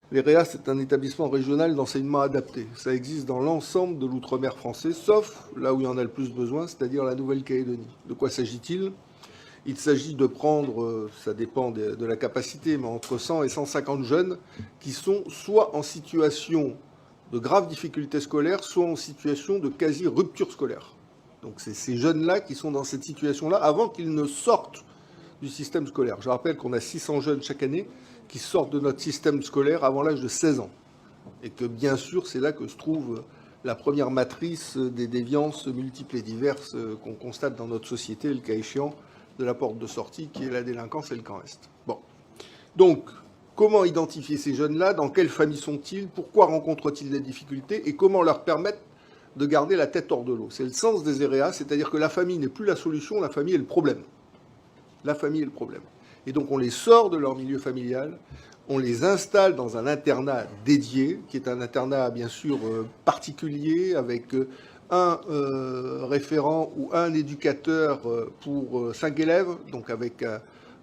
L'EREA, c'est un établissement régional d'enseignement adapté. Ça existe dans l'ensemble de l'outre-mer français, sauf là où il y en a le plus besoin, c'est-à-dire la Nouvelle-Calédonie. De quoi s'agit-il? Il s'agit de prendre, ça dépend de la capacité, mais entre 100 et 150 jeunes qui sont soit en situation de graves difficultés scolaires, soit en situation de quasi-rupture scolaire. Donc c'est ces jeunes-là qui sont dans cette situation-là avant qu'ils ne sortent du système scolaire. Je rappelle qu'on a 600 jeunes chaque année qui sortent de notre système scolaire avant l'âge de 16 ans. Et que bien sûr, c'est là que se trouve la première matrice des déviances multiples et diverses qu'on constate dans notre société, le cas échéant de la porte de sortie qui est la délinquance et le camp est. Bon. Donc, comment identifier ces jeunes-là? Dans quelle famille sont-ils? Pourquoi rencontrent-ils des difficultés? Et comment leur permettre de garder la tête hors de l'eau? C'est le sens des EREA, c'est-à-dire que la famille n'est plus la solution, la famille est le problème. La famille est le problème. Et donc on les sort de leur milieu familial, on les installe dans un internat dédié, qui est un internat bien sûr particulier, avec un référent ou un éducateur pour 5 élèves, donc avec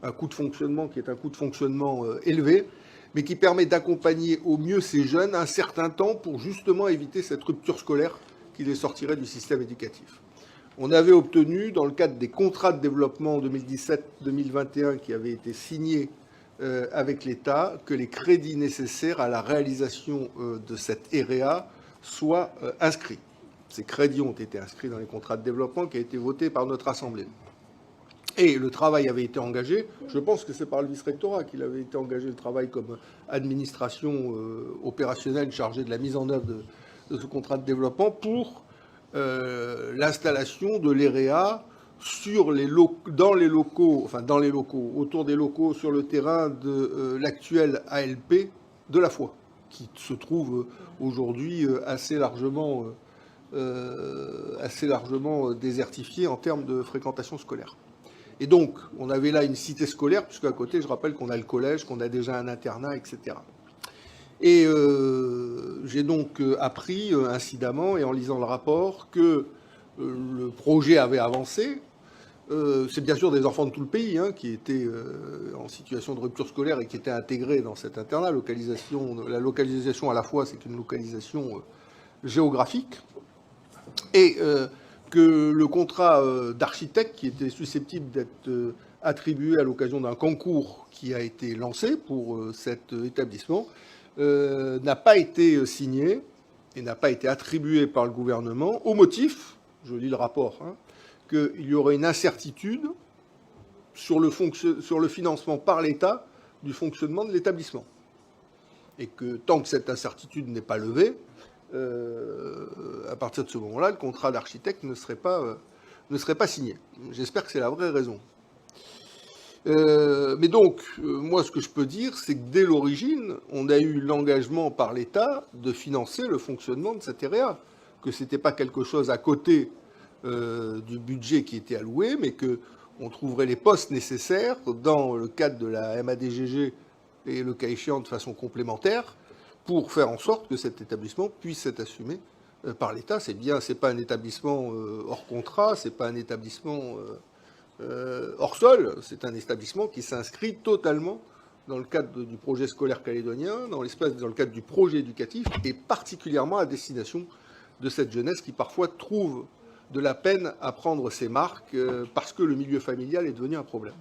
un coût de fonctionnement qui est un coût de fonctionnement élevé, mais qui permet d'accompagner au mieux ces jeunes un certain temps pour justement éviter cette rupture scolaire qui les sortirait du système éducatif. On avait obtenu, dans le cadre des contrats de développement 2017-2021 qui avaient été signés avec l'État, que les crédits nécessaires à la réalisation de cette EREA soient inscrits. Ces crédits ont été inscrits dans les contrats de développement qui ont été votés par notre Assemblée. Et le travail avait été engagé, je pense que c'est par le vice-rectorat qu'il avait été engagé le travail comme administration opérationnelle chargée de la mise en œuvre de ce contrat de développement pour l'installation de l'EREA dans les locaux, autour des locaux, sur le terrain de l'actuel ALP de la Foi, qui se trouve aujourd'hui assez largement désertifié en termes de fréquentation scolaire. Et donc, on avait là une cité scolaire, puisqu'à côté, je rappelle qu'on a le collège, qu'on a déjà un internat, etc. Et j'ai donc appris incidemment, et en lisant le rapport, que le projet avait avancé. C'est bien sûr des enfants de tout le pays qui étaient en situation de rupture scolaire et qui étaient intégrés dans cet internat. La localisation à la fois, c'est une localisation géographique. Et que le contrat d'architecte qui était susceptible d'être attribué à l'occasion d'un concours qui a été lancé pour cet établissement n'a pas été signé et n'a pas été attribué par le gouvernement au motif, je lis le rapport, qu'il y aurait une incertitude sur le financement par l'État du fonctionnement de l'établissement. Et que tant que cette incertitude n'est pas levée, à partir de ce moment-là, le contrat d'architecte ne serait pas signé. J'espère que c'est la vraie raison. Mais donc, moi, ce que je peux dire, c'est que dès l'origine, on a eu l'engagement par l'État de financer le fonctionnement de cette EREA, que ce n'était pas quelque chose à côté du budget qui était alloué, mais qu'on trouverait les postes nécessaires dans le cadre de la MADGG et le cas échéant de façon complémentaire pour faire en sorte que cet établissement puisse être assumé par l'État. C'est pas un établissement hors contrat, c'est pas un établissement hors sol, c'est un établissement qui s'inscrit totalement dans le cadre du projet scolaire calédonien, dans le cadre du projet éducatif, et particulièrement à destination de cette jeunesse qui parfois trouve de la peine à prendre ses marques parce que le milieu familial est devenu un problème.